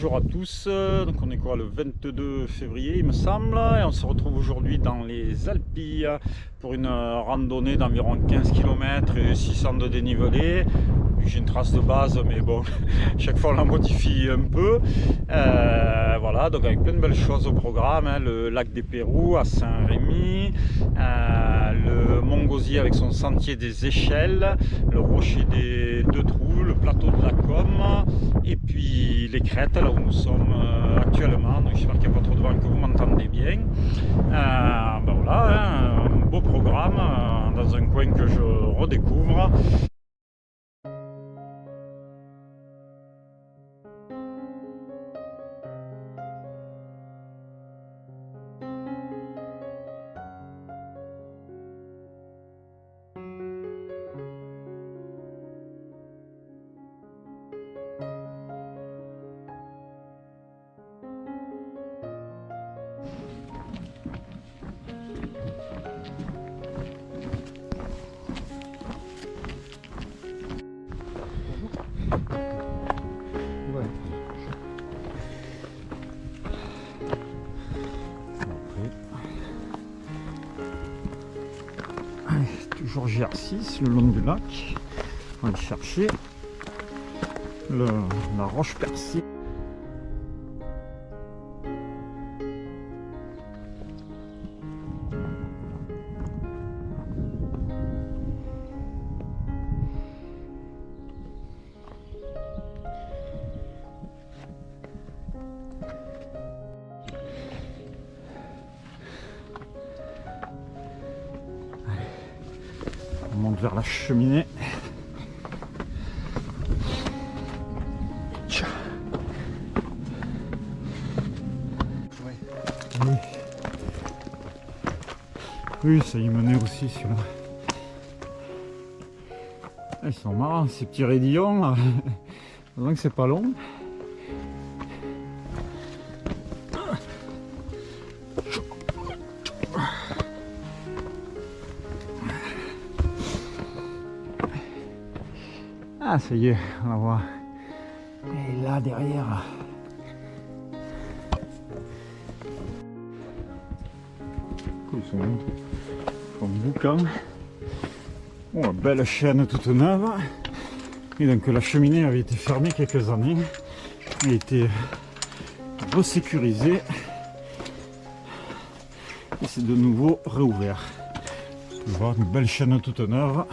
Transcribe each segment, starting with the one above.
bonjour à tous, donc on est quoi le 22 février il me semble, et on se retrouve aujourd'hui dans les Alpilles pour une randonnée d'environ 15 km et 600 de dénivelé. J'ai une trace de base mais bon, chaque fois on la modifie un peu. Voilà, donc avec plein de belles choses au programme, hein, le lac des Pérous à Saint-Rémy, le Mont Gauzier avec son sentier des échelles, le rocher des deux trous, le plateau de la Com, et puis les crêtes là où nous sommes actuellement. Donc j'espère qu'il n'y a pas trop de vent, que vous m'entendez bien. Ben voilà, hein, un beau programme dans un coin que je redécouvre. Toujours GR6 le long du lac. On va aller chercher la roche percée. On monte vers la cheminée. Oui, ça y menait aussi celui-là. Ils sont marrants ces petits raidillons là. Heureusement que c'est pas long. Ah ça y est, on la voit. Et là derrière. Ils sont boucan. Oh, belle chaîne toute neuve. Et donc la cheminée avait été fermée quelques années. Elle a été resécurisée. Et c'est de nouveau réouvert. Tu vois, une belle chaîne toute neuve.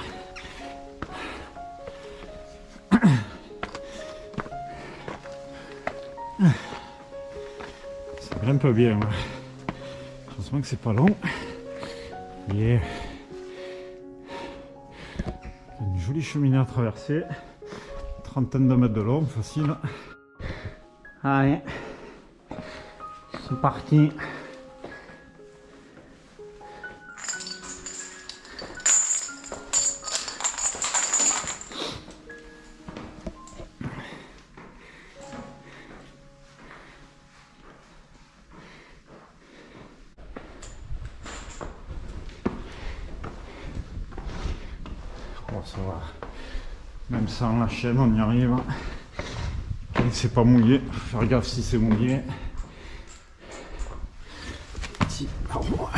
Ça grimpe bien. Heureusement que c'est pas long. Yeah. Une jolie cheminée à traverser. Trentaine de mètres de long, facile. Allez, c'est parti. Oh, ça va. Même sans la chaîne, on y arrive. C'est pas mouillé. Faut faire gaffe si c'est mouillé. Petit arbre.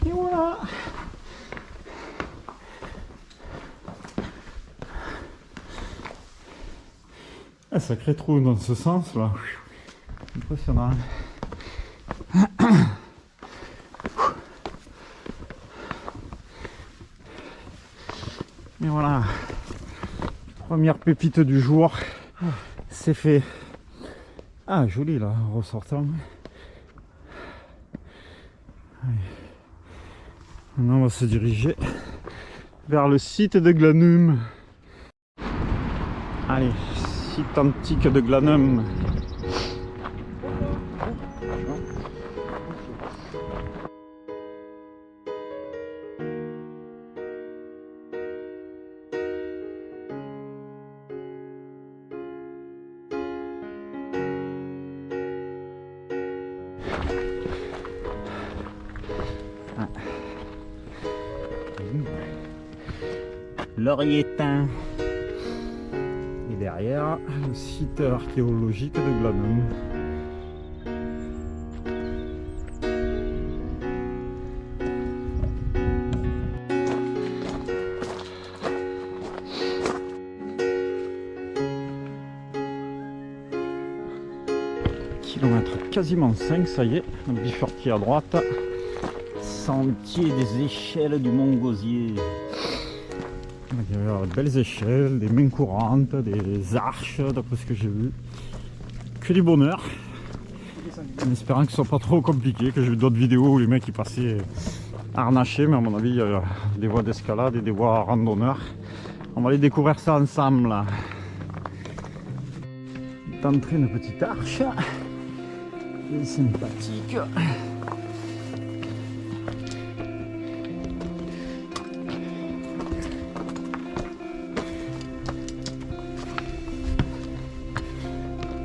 Et voilà. Un sacré trou dans ce sens là. Impressionnant. Et voilà. Première pépite du jour. C'est fait. Ah joli là, en ressortant. Allez. Maintenant on va se diriger vers le site de Glanum. Allez, site antique de Glanum. Laurier-Tain. Et derrière, le site archéologique de Glanum. Kilomètre quasiment 5, ça y est, on bifurqué à droite. Sentier des échelles du Mont Gosier. Il y a de belles échelles, des mains courantes, des arches, d'après ce que j'ai vu. Que du bonheur. En espérant que ce soit pas trop compliqué, que j'ai vu d'autres vidéos où les mecs ils passaient harnachés, mais à mon avis il y a des voies d'escalade et des voies randonneurs. On va aller découvrir ça ensemble. D'entrer une petite arche. C'est sympathique.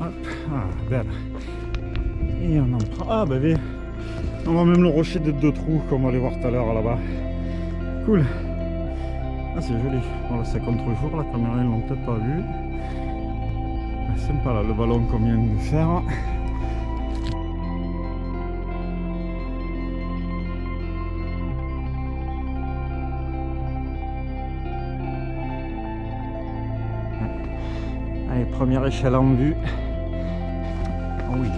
Ah, belle. Et on en prend. Ah, bah oui. On voit même le rocher de 2 trous, comme on va aller voir tout à l'heure là-bas. Cool. Ah, c'est joli. Voilà, c'est contre-jour, la caméra, ils l'ont peut-être pas vu. C'est sympa là, le ballon qu'on vient de faire. Allez, première échelle en vue. Oui.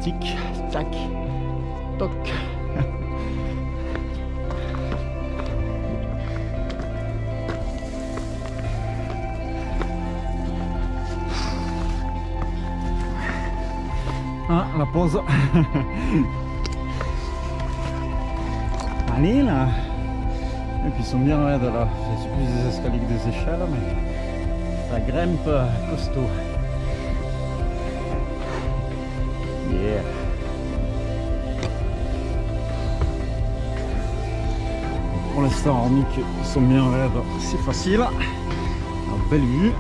Tic, tac, toc. Ah, la pause. Allez là. Et puis ils sont bien raides là. C'est plus des escaliers que des échelles, mais ça grimpe costaud. Yeah. Pour l'instant, hormis qu'ils sont bien raides, c'est facile. Une belle vue.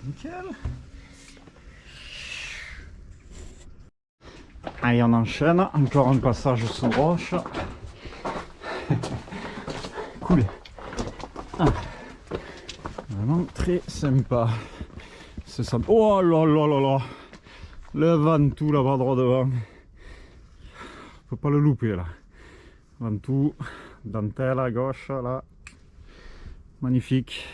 Nickel. Allez, on enchaîne. Encore un passage sous roche. Cool. Ah. Vraiment très sympa. C'est sympa. Oh là là là là. Le Ventoux là-bas droit devant. On peut pas le louper là. Ventoux, dentelle à gauche là. Magnifique.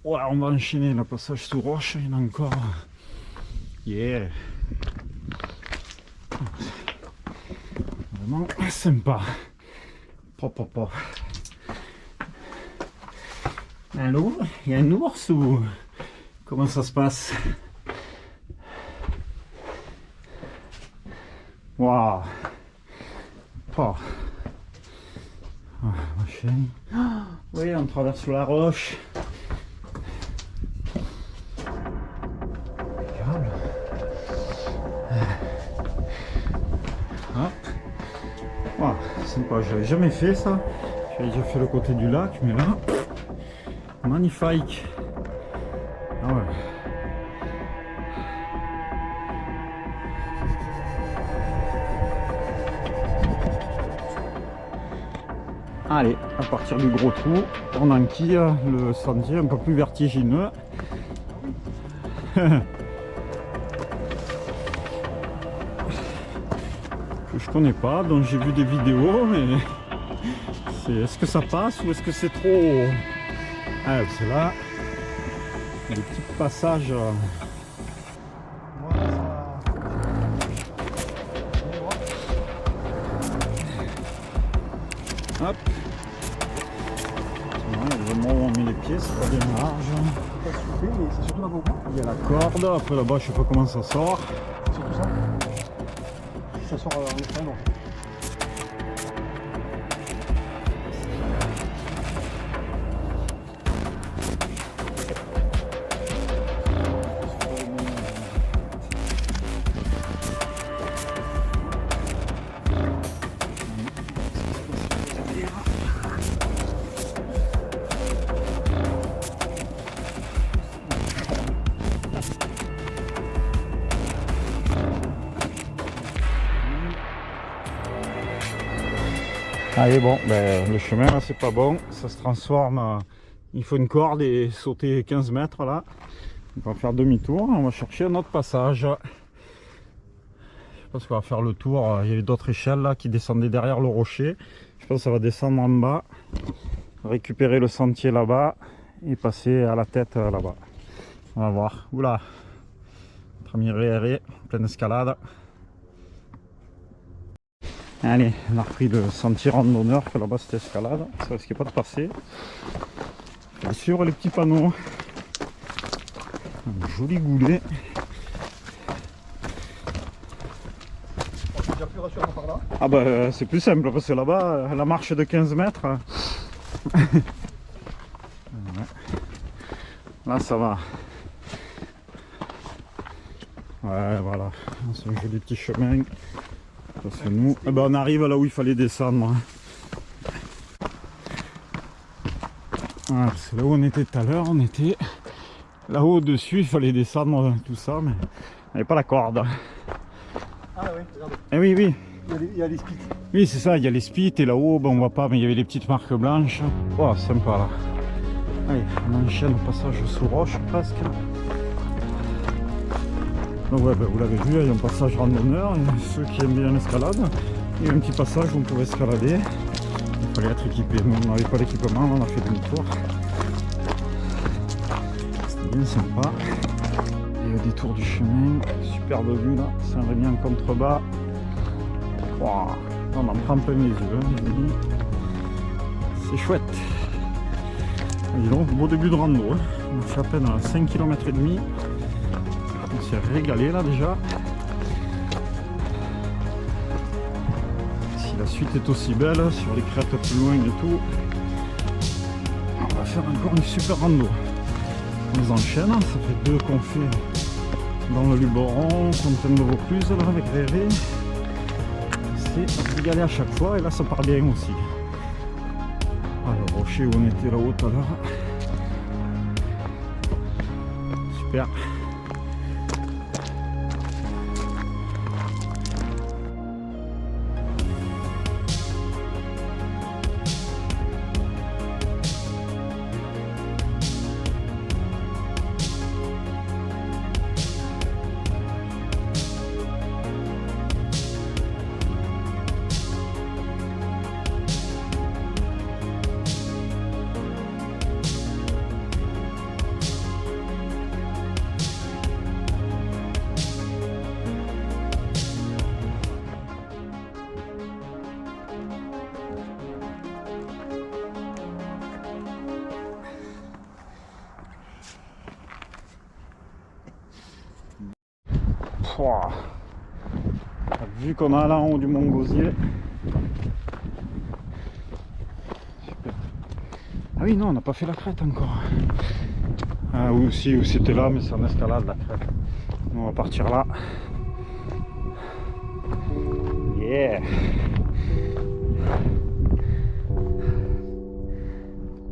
Ouais, on va enchaîner le passage sous roche, il y en a encore. Yeah. Vraiment sympa. Propre. Allô? Il y a un ours ou comment ça se passe? Waouh. Oh. Ah, ma chérie. Oui, on traverse la roche. Wow, sympa, j'avais jamais fait ça. J'avais déjà fait le côté du lac, mais là, magnifique. Ah ouais. Allez, à partir du gros trou, on enquille le sentier un peu plus vertigineux. Que je connais pas, dont j'ai vu des vidéos, mais est-ce que ça passe ou est-ce que c'est trop... Ah, c'est là, des petits passages. Hop. Vraiment où on met les pieds, c'est pas bien large. C'est surtout là-bas. Il y a la corde, après là-bas je sais pas comment ça sort. C'est surtout ça. ça sort en effet, non. Allez, bon, ben, le chemin là c'est pas bon, ça se transforme, il faut une corde et sauter 15 mètres là. On va faire demi-tour, on va chercher un autre passage. Je pense qu'on va faire le tour, il y avait d'autres échelles là qui descendaient derrière le rocher. Je pense que ça va descendre en bas, récupérer le sentier là-bas et passer à la tête là-bas. On va voir. Oula, notre ami Ré, pleine escalade. Allez, on a repris le sentier randonneur, que là-bas c'était escalade, ça risquait pas de passer. Bien sûr, les petits panneaux. Un joli goulet. C'est déjà plus rassurant par là. Ah bah c'est plus simple parce que là-bas, la marche de 15 mètres. Là ça va. Ouais voilà, c'est un joli petit chemin. Parce que nous, eh ben, on arrive là où il fallait descendre. Voilà, c'est là où on était tout à l'heure, on était là-haut au-dessus, il fallait descendre tout ça, mais il n'y avait pas la corde. Ah oui, regarde. Eh oui, oui. Il y a les spits. Oui, c'est ça, il y a les spits et là-haut, bon, on voit pas, mais il y avait les petites marques blanches. Oh, sympa là. Allez, on enchaîne au passage sous roche presque. Donc ouais, ben, vous l'avez vu, il y a un passage randonneur, et ceux qui aiment bien l'escalade, il y a un petit passage où on pouvait escalader. Il fallait être équipé, nous on n'avait pas l'équipement, on a fait demi-tour. C'était bien sympa. Et au détour du chemin, superbe vue là, Saint-Rémy en contrebas. Wow, on en prend plein les yeux, les amis. C'est chouette. Et donc, beau début de rando, hein. On fait à peine 5 km et demi. On s'est régalé là déjà. Si la suite est aussi belle, sur les crêtes plus loin et tout, on va faire encore une super rando. On les enchaîne, ça fait deux qu'on fait dans le Luberon, Fontaine de Vaucluse là avec Réré. C'est régalé à chaque fois et là ça part bien aussi. Ah, le rocher où on était là-haut tout à l'heure. Super. Vu qu'on a là en haut du Mont Gosier. Super. Ah oui non, on n'a pas fait la crête encore. Ah oui aussi, ou c'était là, mais c'est en escalade la crête. On va partir là. Yeah.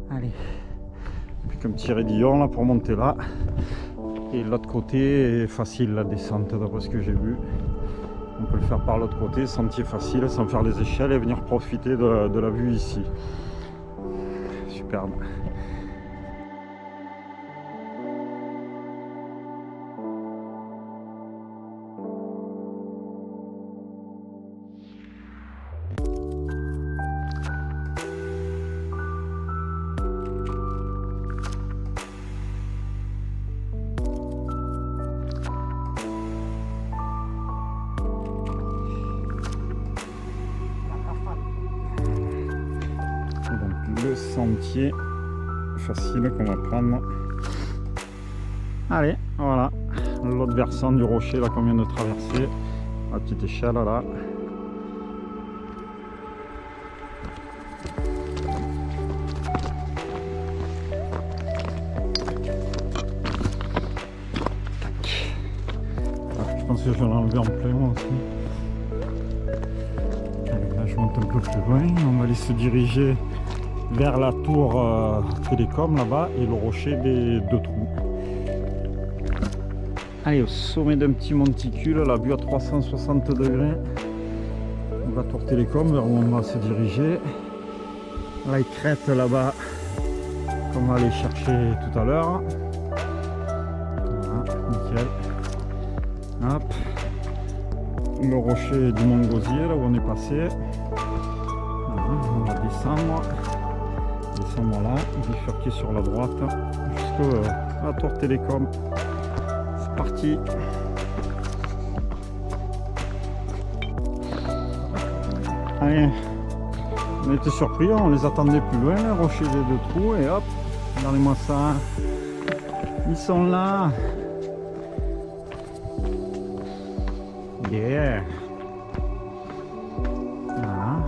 Allez. Plus qu'un petit raidillon là pour monter là. Et l'autre côté est facile la descente d'après ce que j'ai vu. On peut le faire par l'autre côté, sentier facile, sans faire les échelles et venir profiter de la vue ici. Superbe. Le sentier facile qu'on va prendre. Allez, voilà, l'autre versant du rocher là qu'on vient de traverser. La petite échelle là. Je pense que je vais l'enlever en plein aussi. Allez, là je monte un peu plus loin. On va aller se diriger vers la tour télécom là-bas et le rocher des deux trous. Allez, au sommet d'un petit monticule, la vue à 360 degrés. La tour télécom vers où on va se diriger. La crête là-bas qu'on va aller chercher tout à l'heure. Voilà, nickel. Hop. Le rocher du Mont Gosier, là où on est passé. Voilà, on va descendre. Descendre là, bifurquer sur la droite jusqu'à la tour télécom. C'est parti. Allez, on était surpris, on les attendait plus loin, les rochers des deux trous, et hop, regardez-moi ça. Ils sont là. Yeah. Voilà.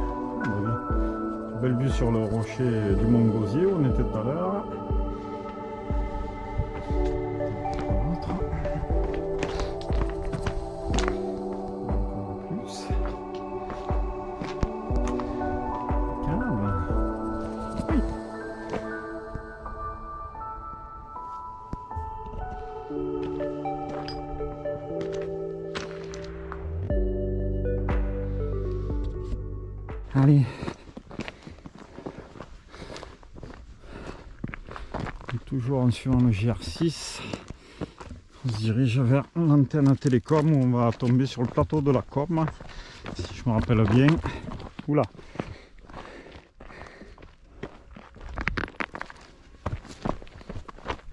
Belle vue sur le rocher du Mont Gosier où on était tout à l'heure. Plus. Calme. Oui. Allez. Et toujours en suivant le GR6, on se dirige vers l'antenne télécom où on va tomber sur le plateau de la com, si je me rappelle bien. Oula.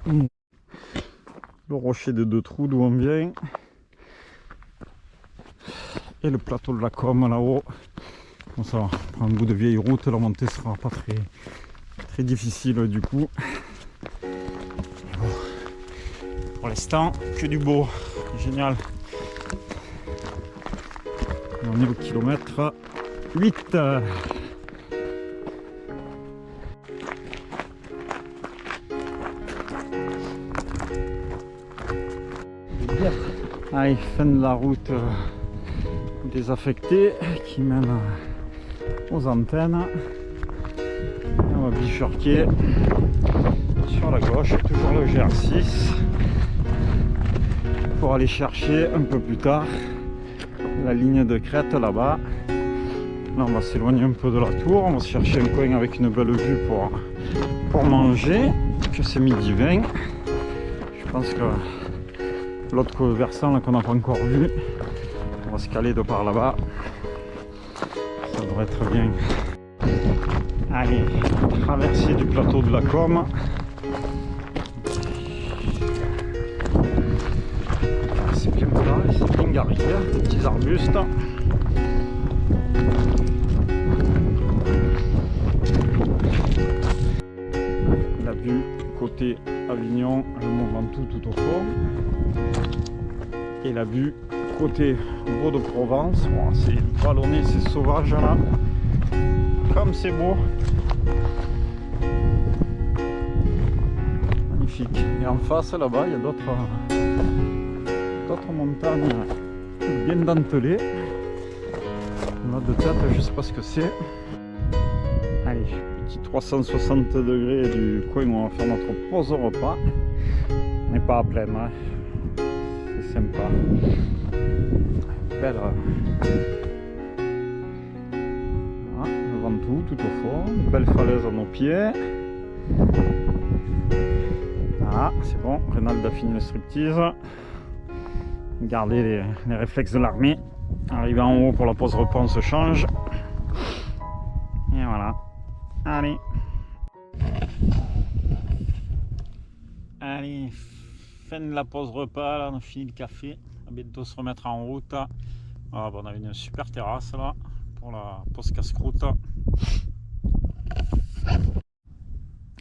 Le rocher des deux trous d'où on vient. Et le plateau de la com là-haut. Bon, ça va, on prend un bout de vieille route, la montée sera pas très difficile du coup. Bon. Pour l'instant, que du beau, génial. On est au kilomètre 8. Allez, fin de la route désaffectée qui mène aux antennes. Et on va bifurquer sur la gauche, toujours le GR6, pour aller chercher un peu plus tard la ligne de crête là-bas. Là on va s'éloigner un peu de la tour, on va se chercher un coin avec une belle vue pour manger, que c'est midi 20. Je pense que l'autre versant qu'on n'a pas encore vu, on va se caler de par là-bas. Ça devrait être bien. Allez, traversée du plateau de la com. C'est bien plat, c'est bien garé, des petits arbustes. La vue côté Avignon, le Mont Ventoux tout au fond. Et la vue côté Vaux de Provence, bon, c'est vallonné, c'est sauvage là, comme c'est beau, magnifique. Et en face là-bas il y a d'autres montagnes bien dentelées. Là de tête je sais pas ce que c'est. Allez, petit 360 degrés du coin où on va faire notre pause repas. On n'est pas à pleine, hein. C'est sympa. Belle. Voilà, le Ventoux tout au fond, une belle falaise à nos pieds. Ah, c'est bon, Reynald a fini le striptease. Gardez les réflexes de l'armée. Arrivé en haut pour la pause repas, on se change. Et voilà. Allez. Allez, fin de la pause repas, là, on a fini le café. On va bientôt se remettre en route. Ah, bon, on a une super terrasse là pour la pause casse-croûte.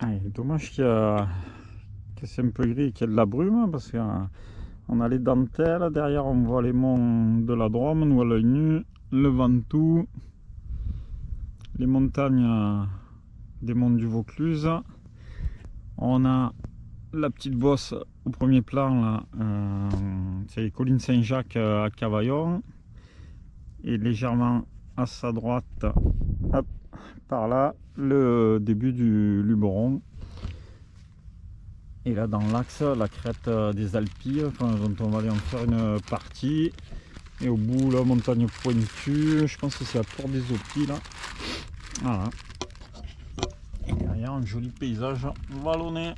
Allez, dommage que c'est un peu gris et qu'il y a de la brume parce que On a les dentelles, derrière on voit les monts de la Drôme, nous à l'œil nu, le Ventoux, les montagnes des monts du Vaucluse. On a la petite bosse au premier plan, là, c'est les collines Saint-Jacques à Cavaillon. Et légèrement à sa droite, hop, par là, le début du Luberon. Et là dans l'axe, la crête des Alpilles, dont on va aller en faire une partie. Et au bout, la montagne pointue, je pense que c'est la Porte des Opis là. Voilà. Et derrière, un joli paysage vallonné.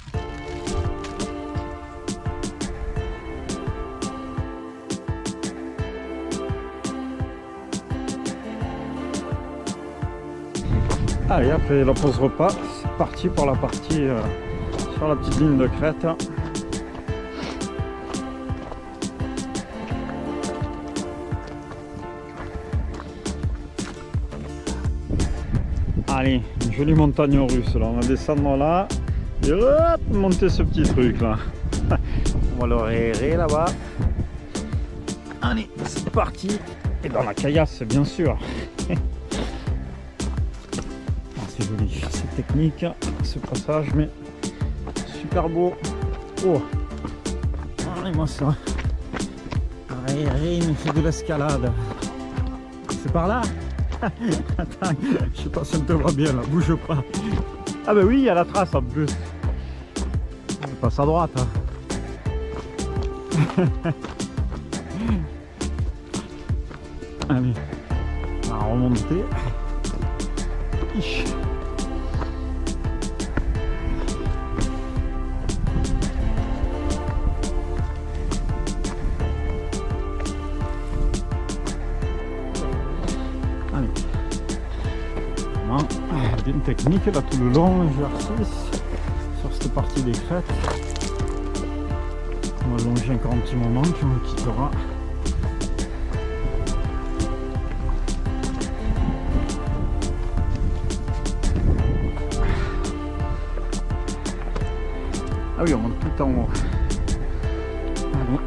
Allez, après la pause repas, c'est parti pour la partie sur la petite ligne de crête. Allez, une jolie montagne russe là, on va descendre là et hop, monter ce petit truc là. On va le réérer là-bas. Allez, c'est parti. Et dans la caillasse bien sûr. C'est joli, c'est technique ce passage, mais super beau. Oh, allez, moi ça. Il me fait de l'escalade. C'est par là. Attends, je sais pas si on te voit bien là, bouge pas. Ah bah oui, il y a la trace en plus. On passe à droite. Hein. Allez, on va remonter. Bien technique là tout le long, l'exercice sur cette partie des crêtes. On va longer encore un petit moment puis on le quittera. Ah oui, on monte tout en haut. Allez.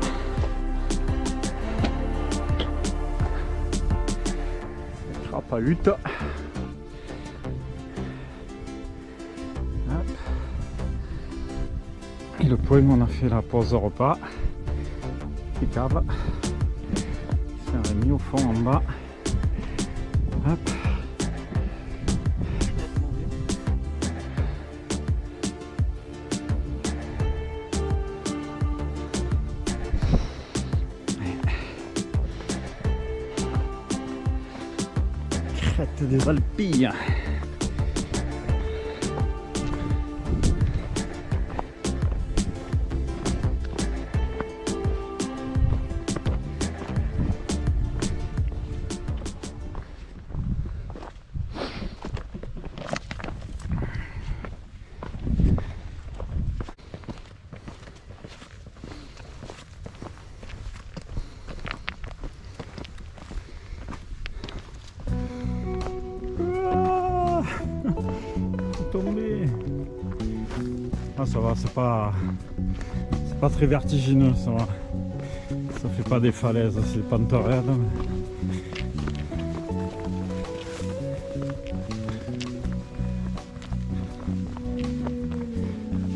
Trappe à 8. Et le point, on a fait la pause de repas. Impeccable. C'est remis au fond en bas. Hop. Crête des Alpilles. Tombé. Ah ça va, c'est pas très vertigineux, ça va. Ça fait pas des falaises, c'est pas pentes raides.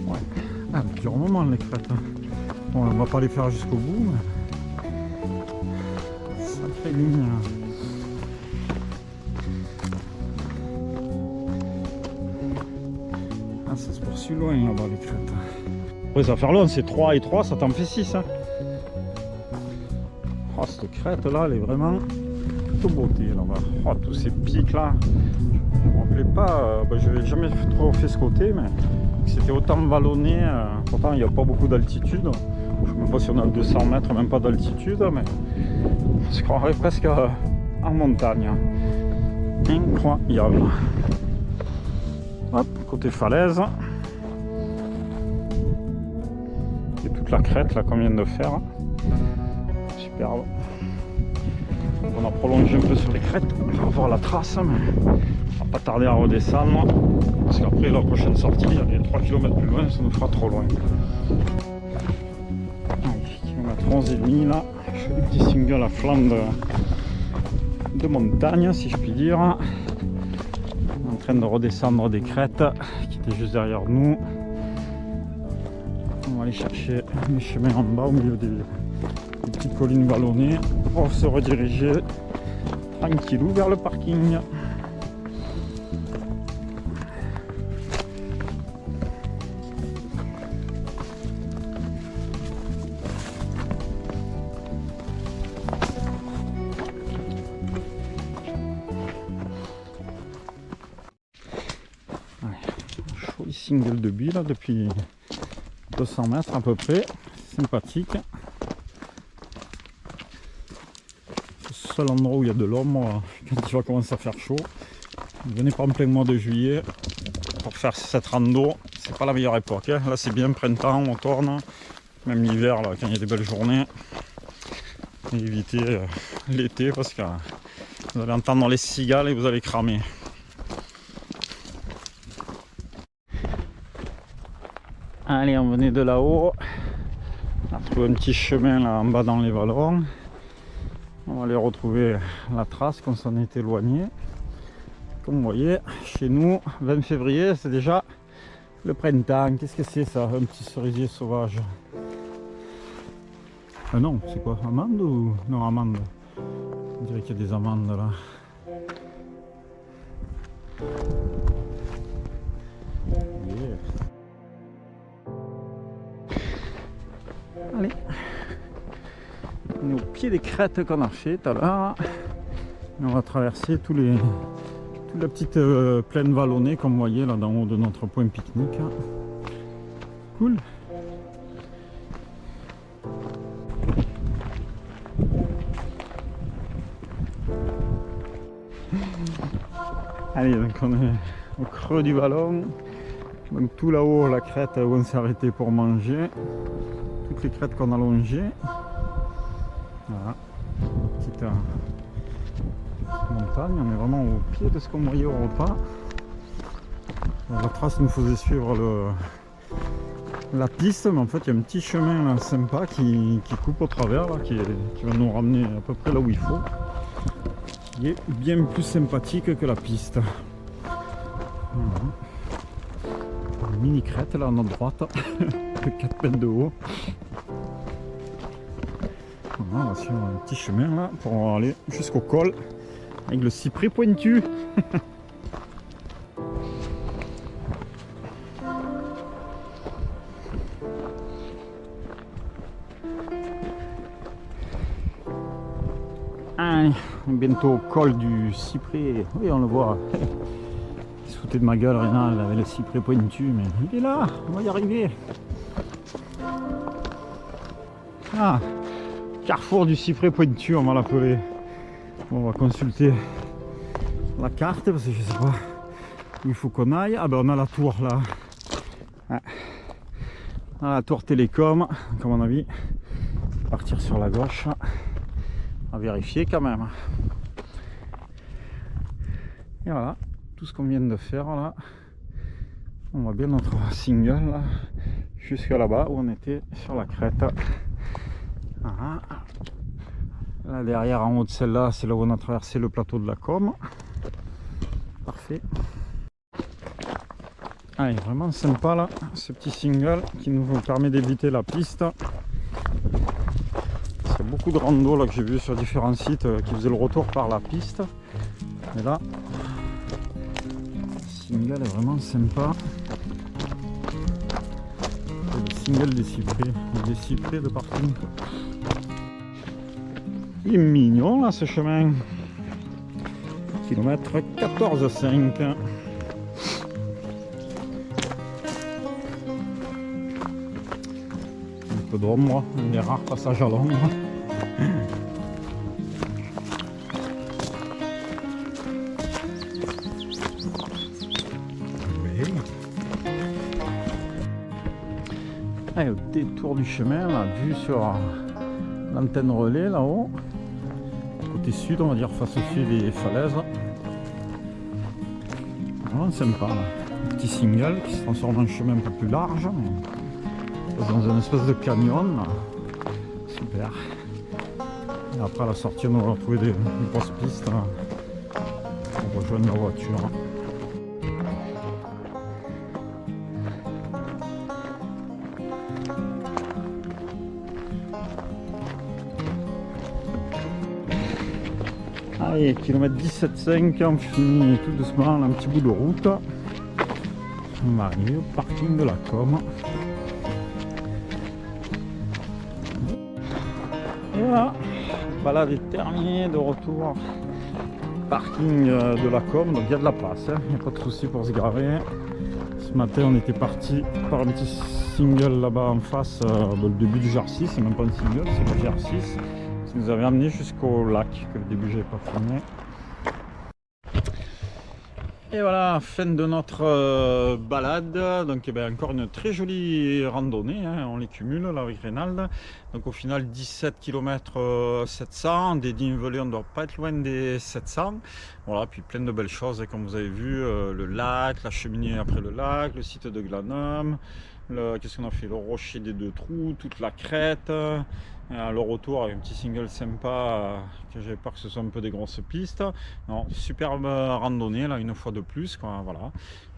Ouais. Ah, mais dure un moment les crêtes. Bon, on va pas les faire jusqu'au bout, mais sacrée ligne. Ça se poursuit loin là-bas les crêtes. Après ça va faire long, c'est 3 et 3, ça t'en fait 6. Hein. Oh, cette crête là, elle est vraiment toute beauté là-bas. Oh, tous ces pics là. Je me rappelais pas, je n'avais jamais trop fait ce côté, mais c'était autant vallonné. Pourtant il n'y a pas beaucoup d'altitude. Je ne sais même pas si on a 200 mètres, même pas d'altitude, mais on se croirait presque en montagne. Incroyable. Hop, côté falaise. Et toute la crête là qu'on vient de faire. Superbe. On a prolongé un peu sur les crêtes. On va voir la trace, mais on va pas tarder à redescendre. Parce qu'après la prochaine sortie, il y a 3 km plus loin, ça nous fera trop loin. Allez, kilomètre 11,5 là. Je fais des petits singles à flanc de montagne, si je puis dire. On est en train de redescendre des crêtes qui étaient juste derrière nous. On va aller chercher les chemins en bas au milieu des petites collines vallonnées pour se rediriger tranquillou vers le parking. Joli single de buis là depuis 200 mètres à peu près, sympathique. C'est le seul endroit où il y a de l'ombre quand il va commencer à faire chaud. Venez pas en plein mois de juillet pour faire cette rando, c'est pas la meilleure époque. Hein. Là c'est bien printemps, automne, même l'hiver là, quand il y a des belles journées. Et évitez l'été parce que vous allez entendre les cigales et vous allez cramer. Allez, on venait de là-haut. On a trouvé un petit chemin là en bas dans les vallons. On va aller retrouver la trace qu'on s'en est éloigné. Comme vous voyez, chez nous, 20 février, c'est déjà le printemps. Qu'est-ce que c'est ça? Un petit cerisier sauvage. Ah non, c'est quoi? Amande ou... Non, amande. On dirait qu'il y a des amandes là. Yeah. Allez, on est au pied des crêtes qu'on a fait tout à l'heure. On va traverser toute la petite plaine vallonnée comme vous voyez là d'en haut de notre point pique-nique. Cool. Allez, donc on est au creux du vallon. Donc tout là-haut, la crête où on s'est arrêté pour manger. Toutes les crêtes qu'on a longées. Voilà. Petite montagne. On est vraiment au pied de ce qu'on voyait au repas. Alors, la trace nous faisait suivre la piste, mais en fait il y a un petit chemin là, sympa qui coupe au travers, là, qui va nous ramener à peu près là où il faut. Qui est bien plus sympathique que la piste. Voilà. Une mini crête là à notre droite, de 4 mètres de haut. Voilà, on va suivre un petit chemin là pour aller jusqu'au col avec le cyprès pointu. Allez, bientôt au col du cyprès. Oui, on le voit. Il se foutait de ma gueule, Rénal, avec le cyprès pointu, mais il est là, on va y arriver. Ah, carrefour du cyprès pointu, on va l'appeler. Bon, on va consulter la carte parce que je sais pas où il faut qu'on aille. Ah ben on a la tour là. Ah. On a la tour télécom, comme on a vu. Partir sur la gauche. À vérifier quand même. Et voilà, tout ce qu'on vient de faire là. On voit bien notre single là, jusqu'à là-bas où on était sur la crête. Voilà. Là derrière, en haut de celle-là, c'est là où on a traversé le plateau de la Com. Parfait. Allez, vraiment sympa là, ce petit single qui nous permet d'éviter la piste. Il y a beaucoup de rando là que j'ai vu sur différents sites qui faisaient le retour par la piste. Et là, le single est vraiment sympa. C'est le single des cyprès, des cyprès de partout. Il est mignon là ce chemin. Kilomètre 14,5. Un peu d'ombre, des rares passages à l'ombre. Allez, au détour du chemin, là, vue sur l'antenne relais là-haut. Côté sud, on va dire face au sud des falaises. Vraiment sympa là. Un petit single qui se transforme en chemin un peu plus large. Dans une espèce de canyon là. Super. super. Et après à la sortie on va trouver des grosses pistes pour rejoindre la voiture. Allez, kilomètre 17,5, on finit tout doucement un petit bout de route. On va arriver au parking de la Com. Et voilà, balade est terminée, de retour. Parking de la Com, donc il y a de la place, il n'y a pas de souci pour se garer. Ce matin on était parti par un petit single là-bas en face, le début du GR6, c'est même pas un single, c'est le GR6. Ça nous avait amené jusqu'au lac, que au début j'avais pas filmé. Et voilà, fin de notre balade. Donc encore une très jolie randonnée, hein. On les cumule là avec Reynald. Donc au final 17 km 700, des dénivelés on ne doit pas être loin des 700. Voilà, puis plein de belles choses comme vous avez vu, le lac, la cheminée après le lac, le site de Glanum, qu'est-ce qu'on a fait, le rocher des 2 trous, toute la crête. Le retour avec un petit single sympa, que j'avais peur que ce soit un peu des grosses pistes. Non, superbe randonnée là une fois de plus quoi, voilà.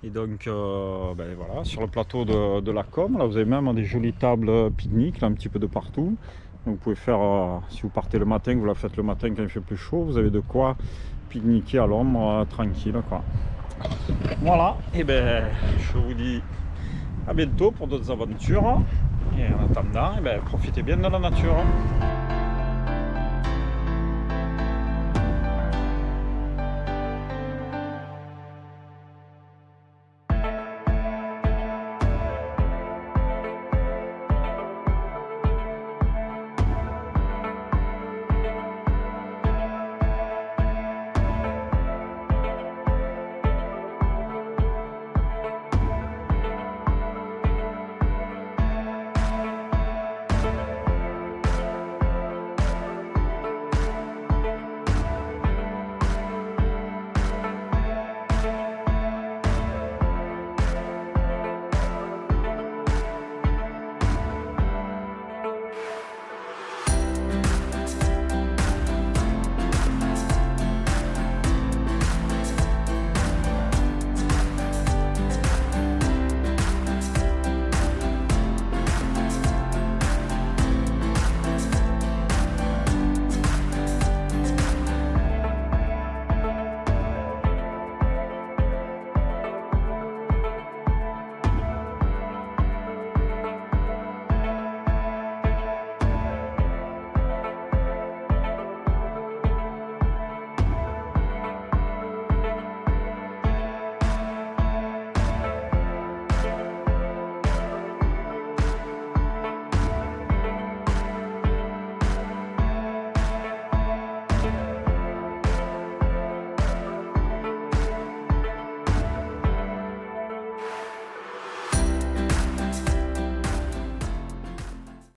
Et donc voilà, sur le plateau de la Com, là vous avez même des jolies tables pique-nique là un petit peu de partout. Donc vous pouvez faire, si vous partez le matin, vous la faites le matin quand il fait plus chaud, vous avez de quoi pique-niquer à l'ombre tranquille quoi. Voilà, et je vous dis à bientôt pour d'autres aventures. Et en attendant, profitez bien de la nature.